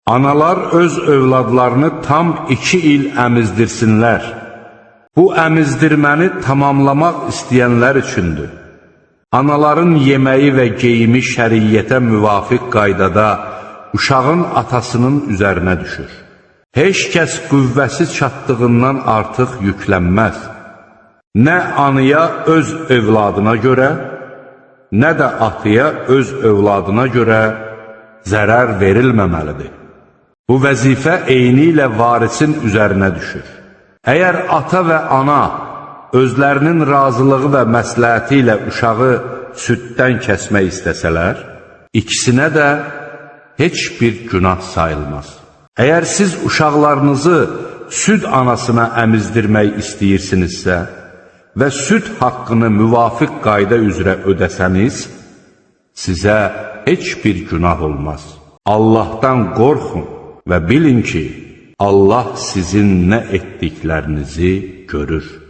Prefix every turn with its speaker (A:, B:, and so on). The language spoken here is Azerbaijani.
A: Analar öz övladlarını tam 2 il əmizdirsinlər. Bu əmizdirməni tamamlamaq istəyənlər üçündür. Anaların yeməyi və geyimi şəriyyətə müvafiq qaydada uşağın atasının üzərinə düşür. Heç kəs qüvvəsi çatdığından artıq yüklənməz. Nə anıya öz övladına görə, nə də atıya öz övladına görə zərər verilməməlidir. Bu vəzifə eyni ilə varisin üzərinə düşür. Əgər ata və ana özlərinin razılığı və məsləhəti ilə uşağı süddən kəsmək istəsələr, ikisinə də heç bir günah sayılmaz. Əgər siz uşaqlarınızı süd anasına əmizdirmək istəyirsinizsə və süd haqqını müvafiq qayda üzrə ödəsəniz, sizə heç bir günah olmaz. Allahdan qorxun və bilin ki, Allah sizin nə etdiklərinizi görür.